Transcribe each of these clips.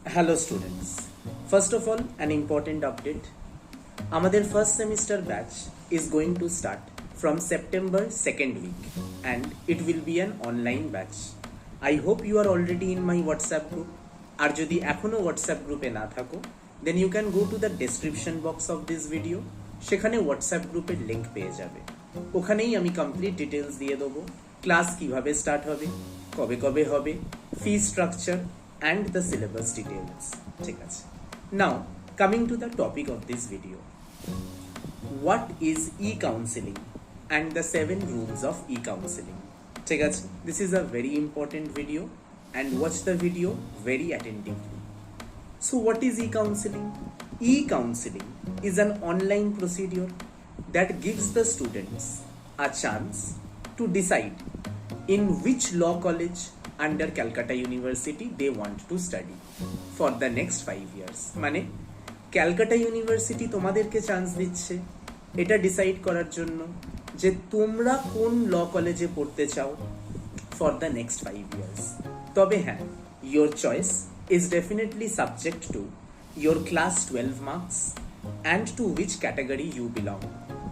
Hello students. First of all, an important update. Amader first semester batch is going to start from September 2nd week and it will be an online batch. I hope you are already in my WhatsApp group. আর যদি এখনো WhatsApp গ্রুপে না থাকো, then you can go to the description box of this video. সেখানে WhatsApp গ্রুপের link পেয়ে যাবে। ওখানেই আমি কমপ্লিট ডিটেইলস দিয়ে দেবো, ক্লাস কিভাবে স্টার্ট হবে, কবে কবে হবে, fee structure and the syllabus details. ঠিক আছে। Now, coming to the topic of this video. What is e-counseling and the 7 rules of e-counseling? ঠিক আছে। This is a very important video and watch the video very attentively. So what is e-counseling? E-counseling is an online procedure that gives the students a chance to decide in which law college under Calcutta University they want to study for the next 5 years. মানে Calcutta university তোমাদেরকে chance দিচ্ছে এটা decide করার জন্য যে তোমরা কোন ল কলেজে পড়তে চাও ফর দ্য নেক্সট 5 years. তবে হ্যাঁ, your choice is definitely subject to your class 12 marks and to which category you belong.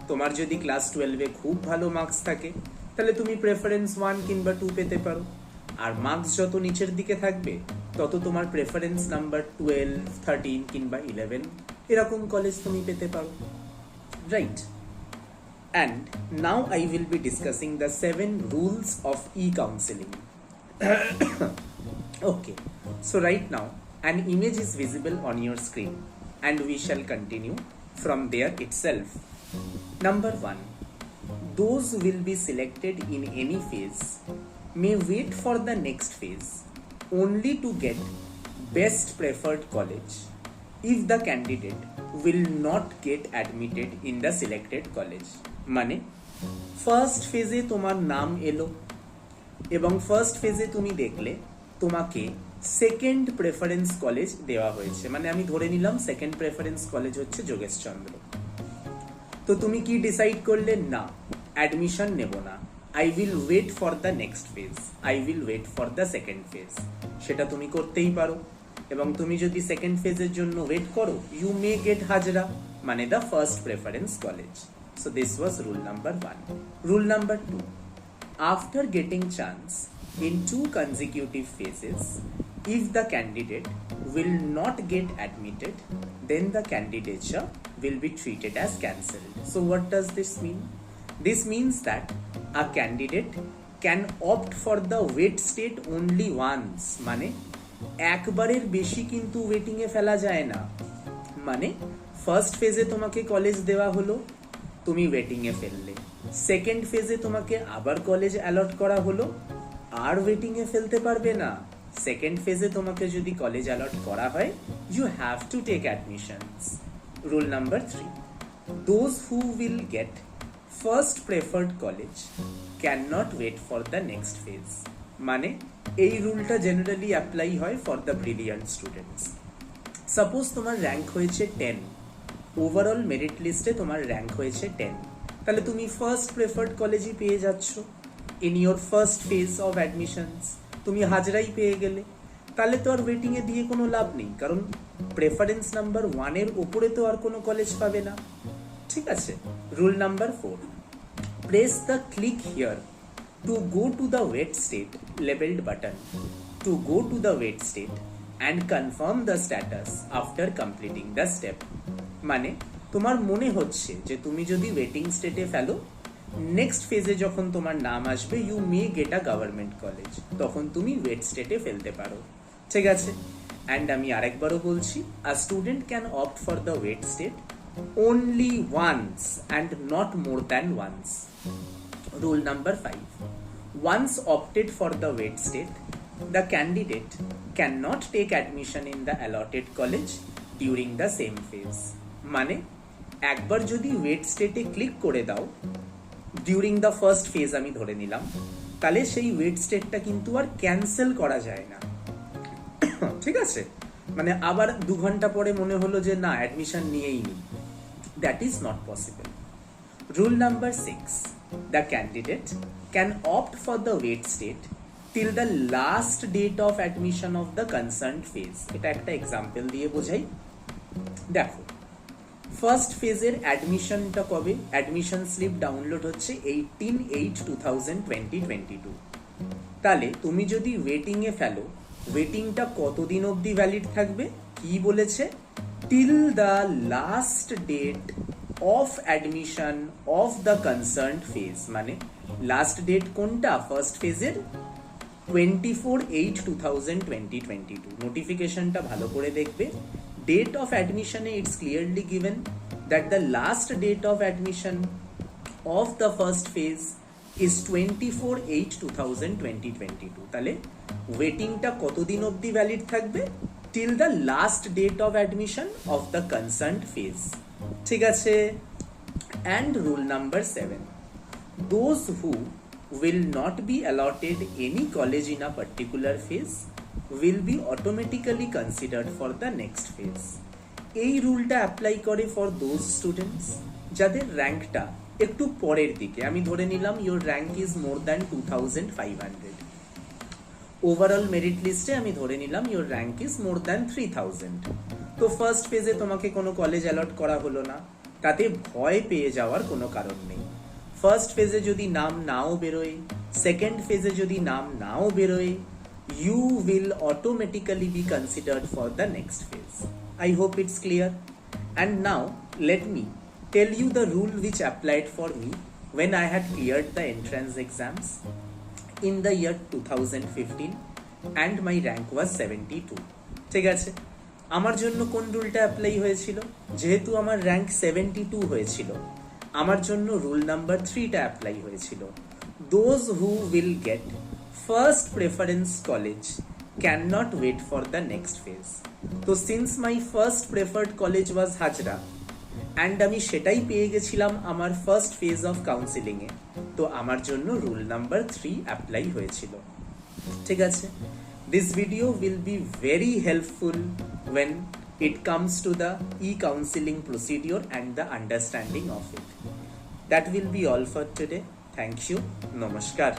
তোমার যদি ক্লাস 12 এ খুব ভালো মার্কস থাকে তাহলে তুমি প্রেফারেন্স 1 কিংবা 2 পেতে পারো, আর মার্কস যত নিচের দিকে থাকবে তত তোমার প্রেফারেন্স নাম্বার 12, 13 কিংবা 11 এরকম কলেজ তুমি পেতে পারো, right? And now I will be discussing the 7 rules of e-counseling. Okay, so right now an image is visible on your screen and we shall continue from there itself. Number 1. Those will be selected in any phase may wait for the next phase only to get best preferred college if the candidate will not get admitted in the selected college. মানে first ফেজে তোমার নাম এলো এবং first ফেজে তুমি দেখলে তোমাকে সেকেন্ড প্রেফারেন্স কলেজ দেওয়া হয়েছে, মানে আমি ধরে নিলাম সেকেন্ড প্রেফারেন্স কলেজ হচ্ছে যোগেশচন্দ্র। তো তুমি কি ডিসাইড করলে? না, অ্যাডমিশন নেব না, I will wait for the next phase, I will wait for the second phase. সেটা তুমি করতেই পারো এবং তুমি যদি সেকেন্ড ফেজের জন্য ওয়েট করো you may get হাজরা, মানে the first preference college. So this was rule number 1. Rule number 2. After getting chance in 2 consecutive phases, if the candidate will not get admitted, then the candidature will be treated as cancelled. So what does this mean? This means that a candidate can opt for the wait state only once. মানে একবারের বেশি কিন্তু waiting এ ফেলা যায় না। মানে first ফেজে তোমাকে কলেজ দেওয়া হলো, তুমি ওয়েটিং এ ফেললে, সেকেন্ড ফেজে তোমাকে আবার কলেজ অ্যালট করা হলো, আর ওয়েটিং এ ফেলতে পারবে না। সেকেন্ড ফেজে তোমাকে যদি কলেজ অ্যালট করা হয় you have to take admissions. Rule number 3. Those who will get first preferred college cannot wait for the next phase. মানে এই রুলটা জেনারেলি অ্যাপ্লাই হয় for the brilliant students. Suppose তোমার র্যাঙ্ক হয়েছে 10, ওভারঅল মেরিট লিস্টে তোমার rank হয়েছে 10, তাহলে তুমি ফার্স্ট প্রেফার্ড কলেজই পেয়ে যাচ্ছ in your first phase of admissions. তুমি হাজরাই পেয়ে গেলে, তাহলে তো আর ওয়েটিংয়ে দিয়ে কোনো লাভ নেই, কারণ প্রেফারেন্স নাম্বার 1 এর ওপরে তো আর কোনো কলেজ পাবে না। ঠিক আছে। Rule number 4. Press the click here to go to the wait state labeled button to go to the wait state and confirm the status after completing the step. মানে তোমার মনে হচ্ছে যে তুমি যদি ওয়েটিং স্টেটে ফেলো, নেক্সট ফেজে যখন তোমার নাম আসবে you may get a government college, তখন তুমি ওয়েট স্টেটে ফেলতে পারো। ঠিক আছে। অ্যান্ড আমি আরেকবারও বলছি, a student can opt for the wait state only once and not more than once. Rule number 5. Once opted for the wait state, the candidate cannot take admission in the allotted college during the same phase. মানে একবার যদি wait স্টেটে click করে দাও during the first phase আমি ধরে নিলাম, তাহলে সেই ওয়েট স্টেটটা কিন্তু আর ক্যান্সেল করা যায় না। ঠিক আছে। মানে আবার 2 ঘন্টা পরে মনে হলো যে না অ্যাডমিশন নিয়েই নি, that is not possible. Rule number 6. The candidate can opt for the wait state till the last date of admission of the concerned phase। এটা একটা এক্সাম্পল দিয়ে বোঝাই। দেখো ফার্স্ট ফেজের অ্যাডমিশনটা কবে? অ্যাডমিশন স্লিপ ডাউনলোড হচ্ছে 18/8/2022। তাহলে তুমি যদি ওয়েটিং এ ফেলো, ওয়েটিংটা কতদিন অবধি ভ্যালিড থাকবে? কি বলেছে? Till the last date of admission of the concerned phase. মানে লাস্ট ডেট কোনটা ফার্স্ট ফেজের? 24/8/2022। নোটিফিকেশনটা ভালো করে দেখবে। ডেট অফ অ্যাডমিশনে it's clearly given that the last date of admission of the first phase is 24/8/2022। তাহলে ওয়েটিংটা কতদিন অবধি ভ্যালিড থাকবে? Till the last date of admission of the concerned phase. ঠিক আছে। And rule number 7, those who will not be allotted any college in a particular phase will be automatically considered for the next phase। এই রুলটা apply করে for those students যাদের র্যাঙ্কটা একটু পরের দিকে। আমি ধরে নিলাম your rank is more than 2500। Overall merit লিস্টে আমি ধরে নিলাম your rank is more than 3000। তো ফার্স্ট ফেজে তোমাকে কোনো কলেজ অ্যালট করা হলো না, তাতে ভয় পেয়ে যাওয়ার কোনো কারণ নেই। ফার্স্ট ফেজে যদি নাম নাও বেরোয়, সেকেন্ড ফেজে যদি নাম নাও বেরোয়, you will automatically be considered for the next phase। I hope it's clear। And now let me tell you the rule which applied for me when I had cleared the entrance exams in the year 2015 and my rank was 72। ঠিক আছে, আমার জন্য কোন রুলটা apply হয়েছিল? যেহেতু আমার rank 72 হয়েছিল, আমার জন্য রুল নাম্বার 3টা অ্যাপ্লাই হয়েছিল। Those who will get first preference college can not wait for the next phase. তো since my first preferred college was Hazra and আমি সেটাই পেয়ে গেছিলাম আমার ফার্স্ট ফেজ অফ কাউন্সিলিংয়ে, তো আমার জন্য রুল নাম্বার 3 অ্যাপ্লাই হয়েছিল। ঠিক আছে, this video will be very helpful when it comes to the e-counseling procedure and the understanding of it। That will be all for today। Thank you. Namaskar।